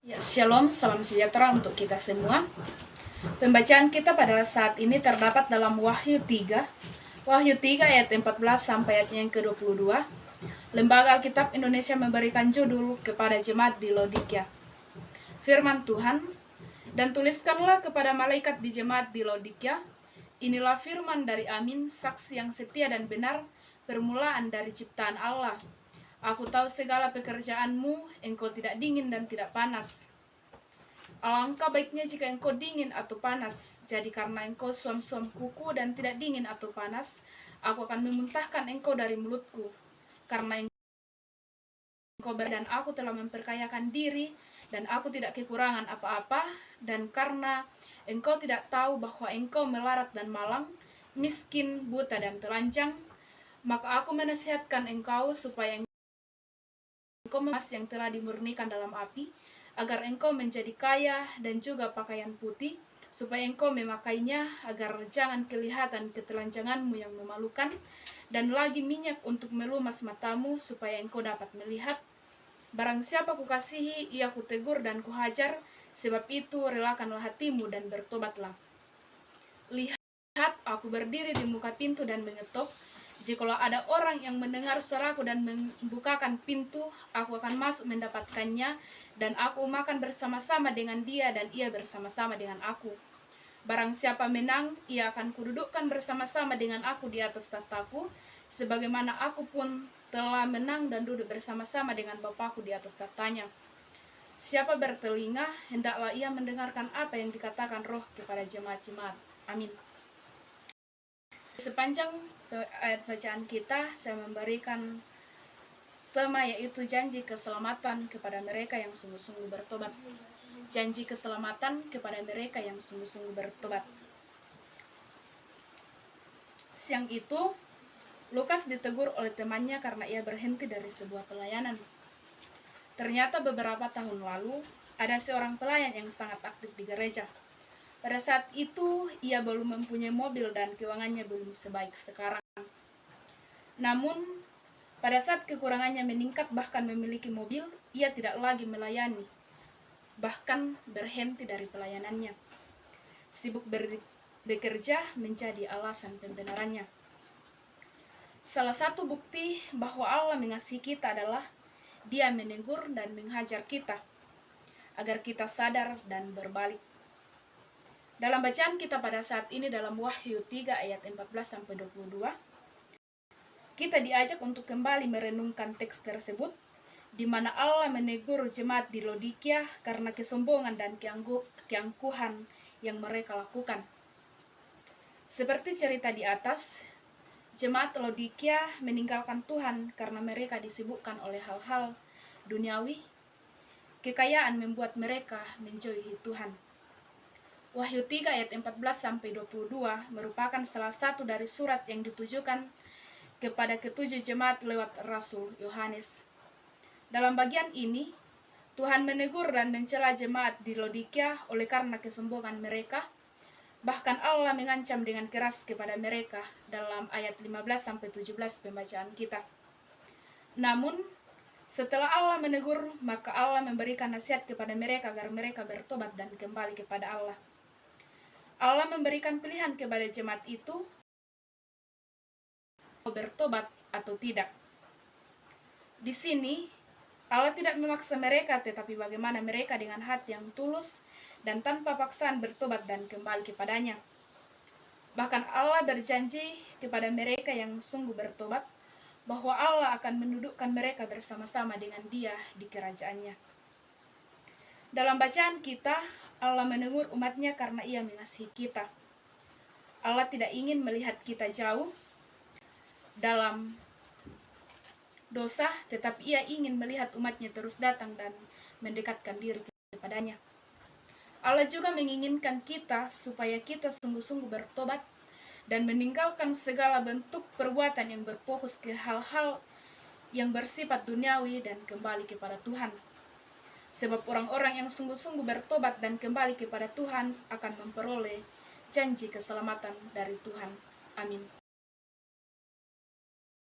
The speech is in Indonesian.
Ya, Shalom, salam sejahtera untuk kita semua. Pembacaan kita pada saat ini terdapat dalam Wahyu 3. Wahyu 3 ayat 14 sampai ayat yang ke-22. Lembaga Alkitab Indonesia memberikan judul kepada jemaat di Laodikia. Firman Tuhan, dan tuliskanlah kepada malaikat di jemaat di Laodikia, inilah firman dari Amin, saksi yang setia dan benar, permulaan dari ciptaan Allah. Aku tahu segala pekerjaanmu, engkau tidak dingin dan tidak panas. Alangkah baiknya jika engkau dingin atau panas. Jadi karena engkau suam-suam kuku dan tidak dingin atau panas, aku akan memuntahkan engkau dari mulutku. Karena engkau dan aku telah memperkayakan diri, dan aku tidak kekurangan apa-apa, dan karena engkau tidak tahu bahwa engkau melarat dan malang, miskin, buta dan telanjang, maka aku menasihatkan engkau supaya engkau emas yang telah dimurnikan dalam api, agar engkau menjadi kaya, dan juga pakaian putih, supaya engkau memakainya, agar jangan kelihatan ketelanjanganmu yang memalukan, dan lagi minyak untuk melumas matamu, supaya engkau dapat melihat. Barang siapa kukasihi, ia kutegur dan kuhajar, sebab itu relakanlah hatimu dan bertobatlah. Lihat, aku berdiri di muka pintu dan mengetuk. Jikalau ada orang yang mendengar suaraku dan membukakan pintu, aku akan masuk mendapatkannya, dan aku makan bersama-sama dengan dia, dan ia bersama-sama dengan aku. Barang siapa menang, ia akan kududukkan bersama-sama dengan aku di atas tahtaku, sebagaimana aku pun telah menang dan duduk bersama-sama dengan Bapakku di atas tahtanya. Siapa bertelinga, hendaklah ia mendengarkan apa yang dikatakan Roh kepada jemaat-jemaat. Amin. Sepanjang ayat bacaan kita, saya memberikan tema yaitu janji keselamatan kepada mereka yang sungguh-sungguh bertobat. Janji keselamatan kepada mereka yang sungguh-sungguh bertobat. Siang itu, Lukas ditegur oleh temannya karena ia berhenti dari sebuah pelayanan. Ternyata beberapa tahun lalu, ada seorang pelayan yang sangat aktif di gereja. Pada saat itu, ia belum mempunyai mobil dan keuangannya belum sebaik sekarang. Namun, pada saat kekurangannya meningkat bahkan memiliki mobil, ia tidak lagi melayani, bahkan berhenti dari pelayanannya. Sibuk bekerja menjadi alasan pembenarannya. Salah satu bukti bahwa Allah mengasihi kita adalah Dia menegur dan menghajar kita, agar kita sadar dan berbalik. Dalam bacaan kita pada saat ini dalam Wahyu 3 ayat 14-22, kita diajak untuk kembali merenungkan teks tersebut, di mana Allah menegur jemaat di Laodikia karena kesombongan dan keangkuhan yang mereka lakukan. Seperti cerita di atas, jemaat Laodikia meninggalkan Tuhan karena mereka disibukkan oleh hal-hal duniawi. Kekayaan membuat mereka menjauhi Tuhan. Wahyu 3 ayat 14-22 merupakan salah satu dari surat yang ditujukan kepada ketujuh jemaat lewat Rasul Yohanes. Dalam bagian ini, Tuhan menegur dan mencela jemaat di Laodikia oleh karena kesombongan mereka. Bahkan Allah mengancam dengan keras kepada mereka dalam ayat 15-17 pembacaan kita. Namun, setelah Allah menegur, maka Allah memberikan nasihat kepada mereka agar mereka bertobat dan kembali kepada Allah. Allah memberikan pilihan kepada jemaat itu bertobat atau tidak. Di sini, Allah tidak memaksa mereka, tetapi bagaimana mereka dengan hati yang tulus dan tanpa paksaan bertobat dan kembali kepadanya. Bahkan Allah berjanji kepada mereka yang sungguh bertobat, bahwa Allah akan mendudukkan mereka bersama-sama dengan Dia di kerajaannya. Dalam bacaan kita, Allah menegur umatnya karena Ia mengasihi kita. Allah tidak ingin melihat kita jauh dalam dosa, tetapi Ia ingin melihat umatnya terus datang dan mendekatkan diri kepadanya. Allah juga menginginkan kita supaya kita sungguh-sungguh bertobat dan meninggalkan segala bentuk perbuatan yang berfokus ke hal-hal yang bersifat duniawi dan kembali kepada Tuhan. Sebab orang-orang yang sungguh-sungguh bertobat dan kembali kepada Tuhan akan memperoleh janji keselamatan dari Tuhan. Amin.